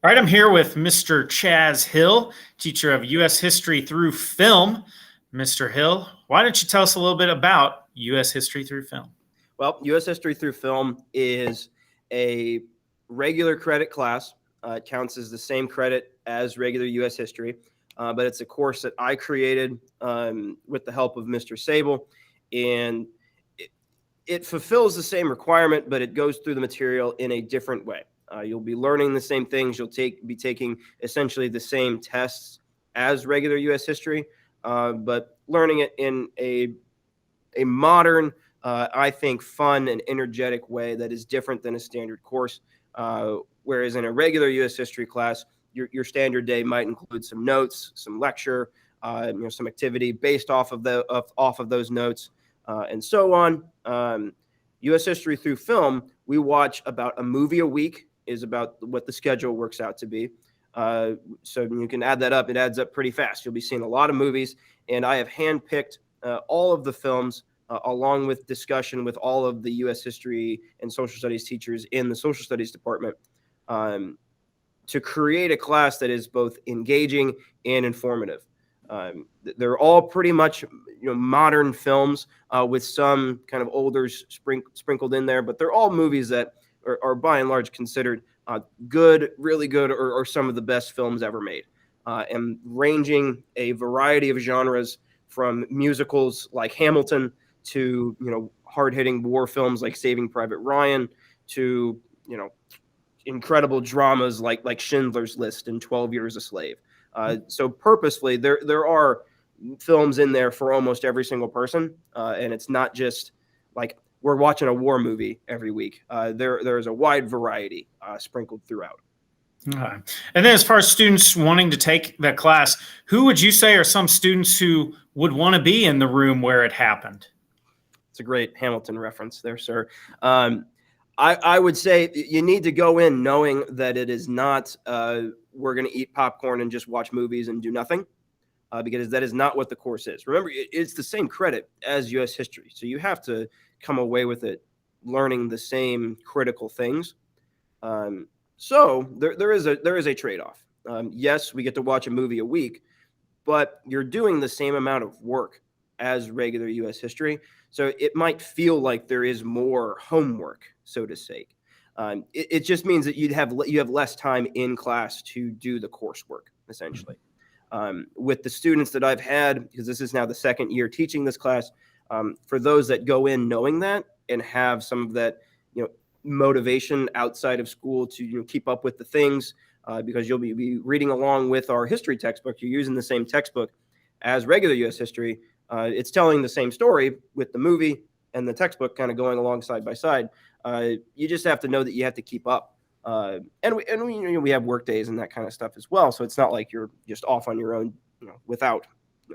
All right, I'm here with Mr. Chaz Hill, teacher of U.S. history through film. Mr. Hill, why don't you tell us a little bit about U.S. history through film? Well, U.S. history through film is a regular credit class. It counts as the same credit as regular U.S. history, but it's a course that I created with the help of Mr. Sable, and it fulfills the same requirement, but it goes through the material in a different way. You'll be learning the same things. You'll be taking essentially the same tests as regular U.S. history, but learning it in a modern, I think, fun and energetic way that is different than a standard course. Whereas in a regular U.S. history class, your standard day might include some notes, some lecture, some activity based off of those notes, and so on. U.S. history through film, we watch about a movie a week is about what the schedule works out to be. So you can add that up. It adds up pretty fast. You'll be seeing a lot of movies, and I have handpicked all of the films along with discussion with all of the U.S. history and social studies teachers in the social studies department to create a class that is both engaging and informative. They're all pretty much modern films with some kind of older sprinkled in there, but they're all movies that are by and large considered good, really good, or some of the best films ever made, and ranging a variety of genres from musicals like Hamilton to hard-hitting war films like Saving Private Ryan to incredible dramas like Schindler's List and 12 Years a Slave. So purposefully, there are films in there for almost every single person, and it's not just like we're watching a war movie every week. There's a wide variety sprinkled throughout. And then as far as students wanting to take that class, who would you say are some students who would want to be in the room where it happened? It's a great Hamilton reference there, sir. I would say you need to go in knowing that it is not we're going to eat popcorn and just watch movies and do nothing, because that is not what the course is. Remember, it's the same credit as U.S. history, so you have to come away with it learning the same critical things. So there is a trade-off. Yes, we get to watch a movie a week, but you're doing the same amount of work as regular U.S. history. So it might feel like there is more homework, so to say. It just means that you have less time in class to do the coursework, essentially. With the students that I've had, because this is now the second year teaching this class, for those that go in knowing that and have some of that, motivation outside of school to keep up with the things, because you'll be reading along with our history textbook. You're using the same textbook as regular U.S. history. It's telling the same story with the movie and the textbook kind of going along side by side. You just have to know that you have to keep up. And we have work days and that kind of stuff as well. So it's not like you're just off on your own, without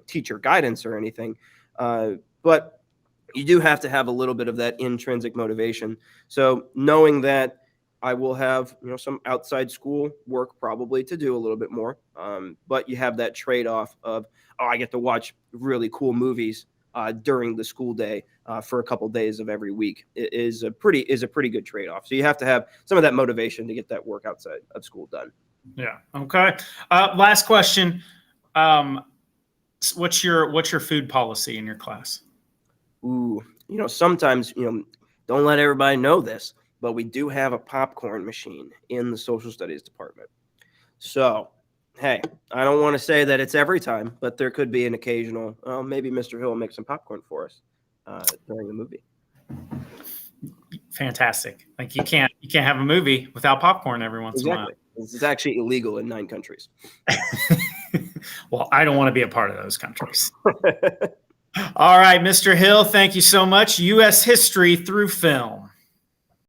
teacher guidance or anything. But you do have to have a little bit of that intrinsic motivation. So knowing that I will have, some outside school work probably to do a little bit more. But you have that trade-off of, I get to watch really cool movies during the school day for a couple days of every week. It is a pretty good trade-off. So you have to have some of that motivation to get that work outside of school done. Yeah. Okay. Last question. What's your food policy in your class? Ooh, sometimes, don't let everybody know this, but we do have a popcorn machine in the social studies department. So, hey, I don't want to say that it's every time, but there could be an occasional, maybe Mr. Hill will make some popcorn for us during the movie. Fantastic. Like you can't have a movie without popcorn every once in a while. This is actually illegal in 9 countries. Well, I don't want to be a part of those countries. All right, Mr. Hill, thank you so much. U.S. history through film.